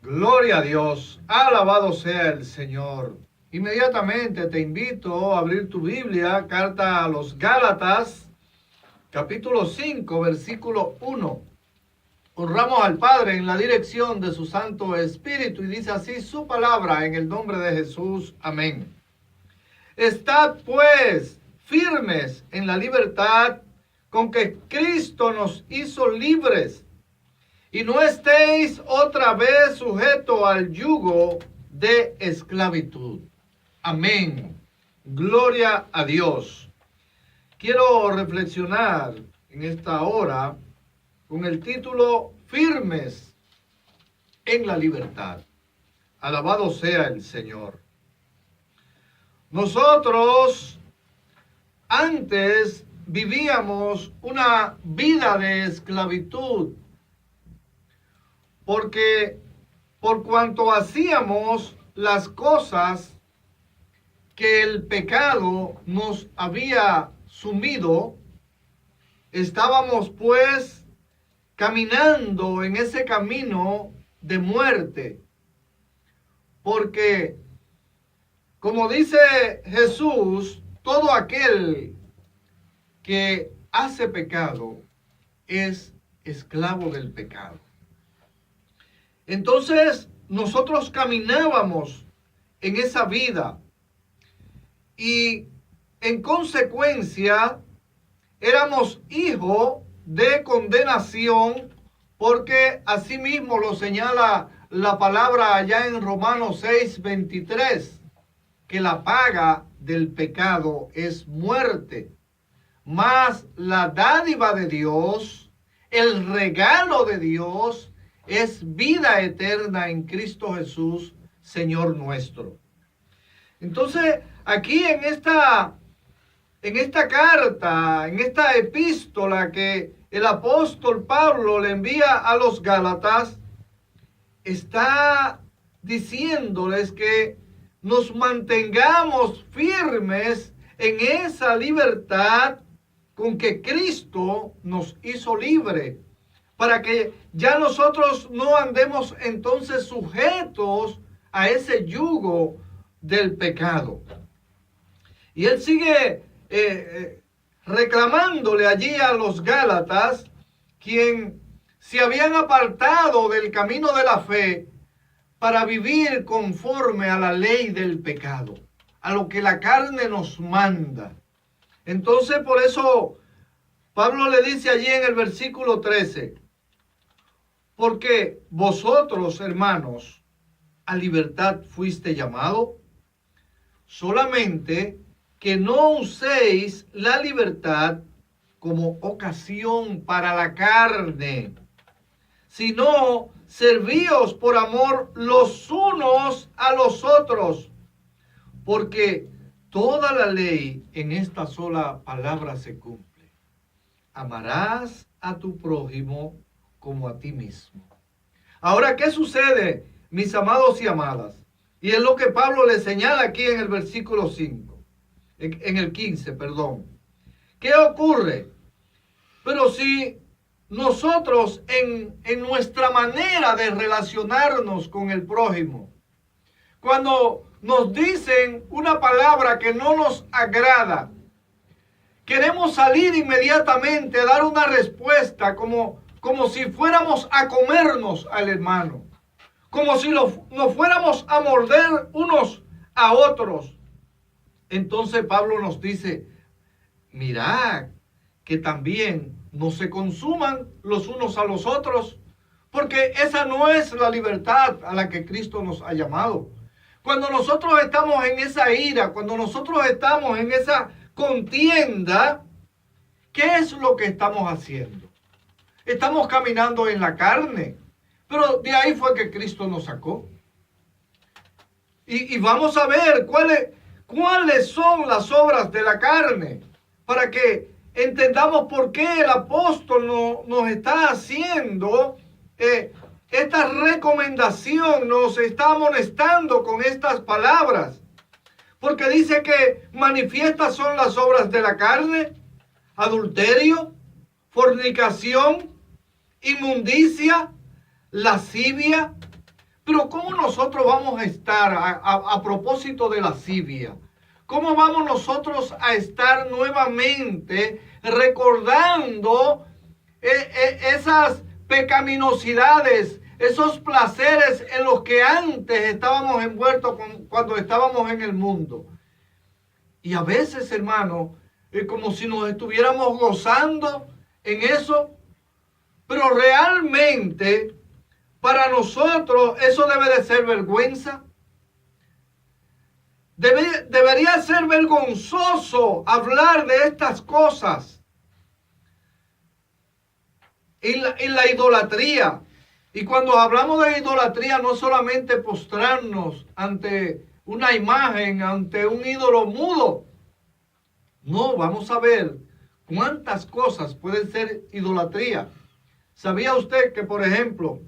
Gloria a Dios, alabado sea el Señor. Inmediatamente te invito a abrir tu Biblia, carta a los Gálatas, capítulo 5, versículo 1. Honramos al Padre en la dirección de su Santo Espíritu y dice así su palabra en el nombre de Jesús. Amén. Estad pues firmes en la libertad con que Cristo nos hizo libres, y no estéis otra vez sujetos al yugo de esclavitud. Amén. Gloria a Dios. Quiero reflexionar en esta hora con el título Firmes en la libertad. Alabado sea el Señor. Nosotros antes vivíamos una vida de esclavitud, porque por cuanto hacíamos las cosas que el pecado nos había sumido, estábamos pues caminando en ese camino de muerte. Porque, como dice Jesús, todo aquel que hace pecado es esclavo del pecado. Entonces nosotros caminábamos en esa vida y en consecuencia éramos hijos de condenación, porque asimismo lo señala la palabra allá en Romanos 6:23, que la paga del pecado es muerte, mas la dádiva de Dios, el regalo de Dios, es vida eterna en Cristo Jesús, Señor nuestro. Entonces, aquí en esta carta, en esta epístola que el apóstol Pablo le envía a los Gálatas, está diciéndoles que nos mantengamos firmes en esa libertad con que Cristo nos hizo libre, para que ya nosotros no andemos entonces sujetos a ese yugo del pecado. Y él sigue reclamándole allí a los Gálatas, quien se habían apartado del camino de la fe para vivir conforme a la ley del pecado, a lo que la carne nos manda. Entonces, por eso Pablo le dice allí en el versículo 13, porque vosotros, hermanos, a libertad fuiste llamado, solamente que no uséis la libertad como ocasión para la carne, sino servíos por amor los unos a los otros, porque toda la ley en esta sola palabra se cumple: amarás a tu prójimo como a ti mismo. Ahora, ¿qué sucede, mis amados y amadas? Y es lo que Pablo le señala aquí en el versículo 5, en el 15, perdón. ¿Qué ocurre? Pero si nosotros en nuestra manera de relacionarnos con el prójimo, cuando nos dicen una palabra que no nos agrada, queremos salir inmediatamente a dar una respuesta como si fuéramos a comernos al hermano, como si nos fuéramos a morder unos a otros. Entonces Pablo nos dice, mirad que también no se consuman los unos a los otros, porque esa no es la libertad a la que Cristo nos ha llamado. Cuando nosotros estamos en esa ira, cuando nosotros estamos en esa contienda, ¿qué es lo que estamos haciendo? Estamos caminando en la carne, pero de ahí fue que Cristo nos sacó. Y vamos a ver cuáles son las obras de la carne, para que entendamos por qué el apóstol nos está haciendo esta recomendación, nos está amonestando con estas palabras. Porque dice que manifiestas son las obras de la carne: adulterio, fornicación, inmundicia, lascivia, Pero ¿cómo nosotros vamos a estar a propósito de lascivia? ¿Cómo vamos nosotros a estar nuevamente recordando esas pecaminosidades, esos placeres en los que antes estábamos envueltos cuando estábamos en el mundo? Y a veces, hermano, es como si nos estuviéramos gozando en eso, pero realmente para nosotros eso debe de ser vergüenza. Debería ser vergonzoso hablar de estas cosas. En la idolatría. Y cuando hablamos de idolatría, no solamente postrarnos ante una imagen, ante un ídolo mudo. No, vamos a ver cuántas cosas pueden ser idolatría. ¿Sabía usted que, por ejemplo,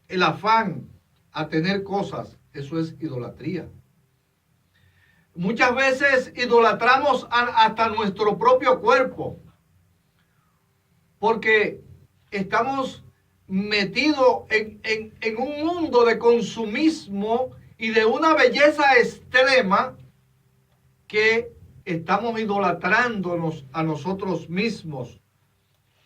el afán a tener cosas, eso es idolatría? Muchas veces idolatramos hasta nuestro propio cuerpo, porque estamos metidos en un mundo de consumismo y de una belleza extrema que estamos idolatrándonos a nosotros mismos.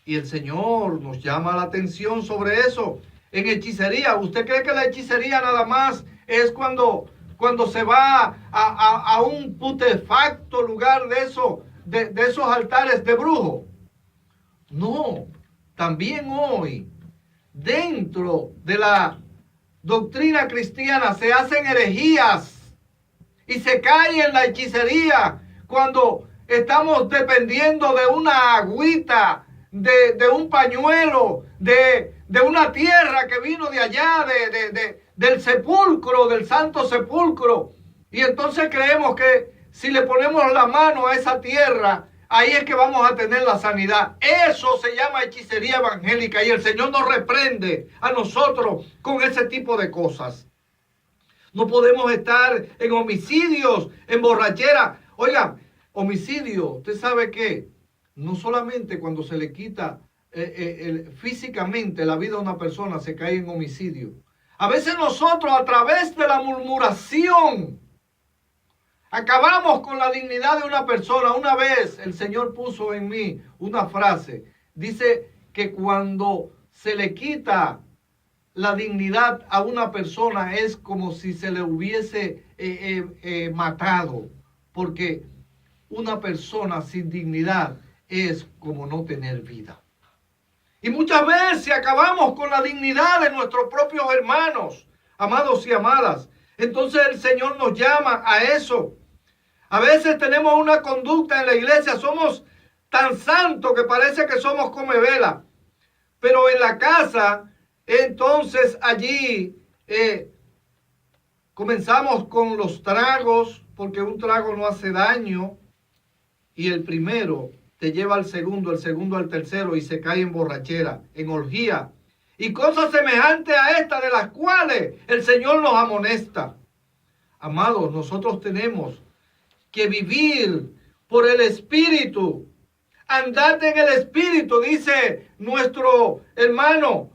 Y el Señor nos llama la atención sobre eso. En hechicería, ¿usted cree que la hechicería nada más es cuando se va a un putefacto lugar de esos altares de brujo? No, también hoy, dentro de la doctrina cristiana, se hacen herejías y se cae en la hechicería cuando estamos dependiendo de una agüita, de un pañuelo, de una tierra que vino de allá, del sepulcro, del santo sepulcro. Y entonces creemos que si le ponemos la mano a esa tierra, ahí es que vamos a tener la sanidad. Eso se llama hechicería evangélica y el Señor nos reprende a nosotros con ese tipo de cosas. No podemos estar en homicidios, en borrachera. Oiga, homicidio, ¿usted sabe qué? No solamente cuando se le quita físicamente la vida a una persona se cae en homicidio. A veces nosotros a través de la murmuración acabamos con la dignidad de una persona. Una vez el Señor puso en mí una frase. Dice que cuando se le quita la dignidad a una persona es como si se le hubiese matado. Porque una persona sin dignidad es como no tener vida. Y muchas veces acabamos con la dignidad de nuestros propios hermanos, amados y amadas. Entonces el Señor nos llama a eso. A veces tenemos una conducta en la iglesia, somos tan santos que parece que somos comevela. Pero en la casa, entonces allí comenzamos con los tragos, porque un trago no hace daño. Y el primero te lleva al segundo, el segundo al tercero y se cae en borrachera, en orgía. Y cosas semejantes a estas de las cuales el Señor nos amonesta. Amados, nosotros tenemos que vivir por el Espíritu. Andad en el Espíritu, dice nuestro hermano,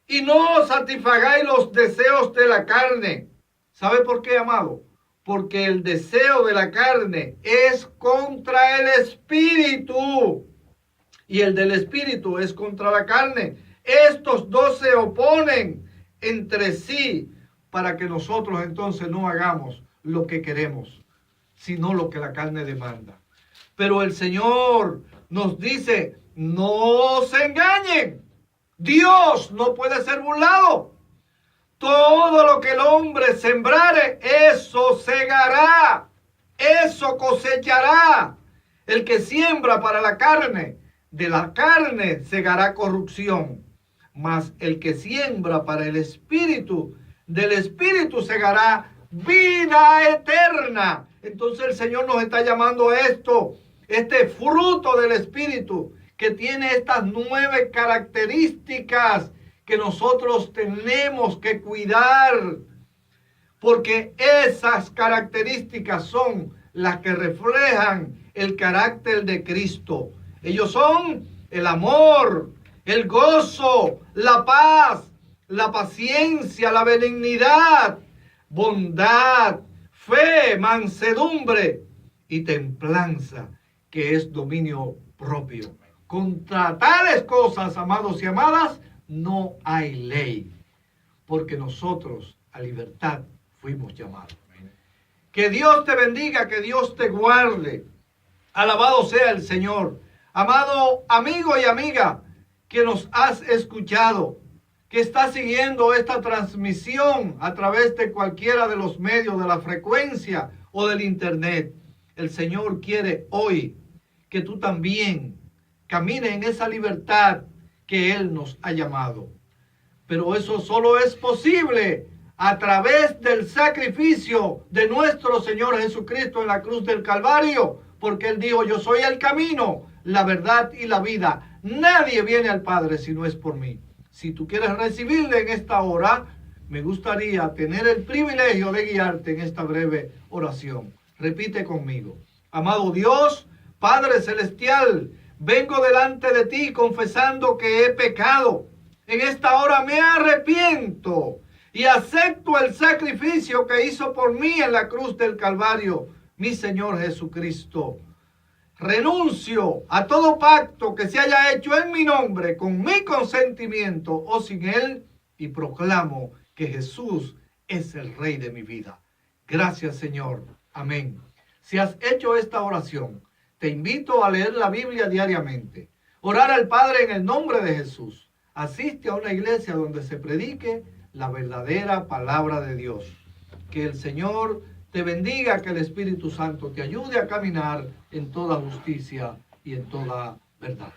y no satisfagáis los deseos de la carne. ¿Sabe por qué, amado? Porque el deseo de la carne es contra el Espíritu y el del Espíritu es contra la carne. Estos dos se oponen entre sí para que nosotros entonces no hagamos lo que queremos, sino lo que la carne demanda. Pero el Señor nos dice, no se engañen. Dios no puede ser burlado. Todo lo que el hombre sembrare, eso segará, eso cosechará. El que siembra para la carne, de la carne segará corrupción. Mas el que siembra para el Espíritu, del Espíritu segará vida eterna. Entonces el Señor nos está llamando a esto, este fruto del Espíritu, que tiene estas 9 características que nosotros tenemos que cuidar, porque esas características son las que reflejan el carácter de Cristo. Ellos son el amor, el gozo, la paz, la paciencia, la benignidad, bondad, fe, mansedumbre y templanza, que es dominio propio. Contra tales cosas, amados y amadas, no hay ley, porque nosotros a libertad fuimos llamados. Que Dios te bendiga, que Dios te guarde. Alabado sea el Señor. Amado amigo y amiga, que nos has escuchado, que estás siguiendo esta transmisión a través de cualquiera de los medios de la frecuencia o del internet. El Señor quiere hoy que tú también camines en esa libertad que Él nos ha llamado. Pero eso solo es posible a través del sacrificio de nuestro Señor Jesucristo en la cruz del Calvario, porque Él dijo, yo soy el camino, la verdad y la vida. Nadie viene al Padre si no es por mí. Si tú quieres recibirle en esta hora, me gustaría tener el privilegio de guiarte en esta breve oración. Repite conmigo. Amado Dios, Padre Celestial, vengo delante de ti confesando que he pecado. En esta hora me arrepiento y acepto el sacrificio que hizo por mí en la cruz del Calvario, mi Señor Jesucristo. Renuncio a todo pacto que se haya hecho en mi nombre, con mi consentimiento o sin él, y proclamo que Jesús es el Rey de mi vida. Gracias, Señor. Amén. Si has hecho esta oración, te invito a leer la Biblia diariamente, orar al Padre en el nombre de Jesús. Asiste a una iglesia donde se predique la verdadera palabra de Dios. Que el Señor te bendiga, que el Espíritu Santo te ayude a caminar en toda justicia y en toda verdad.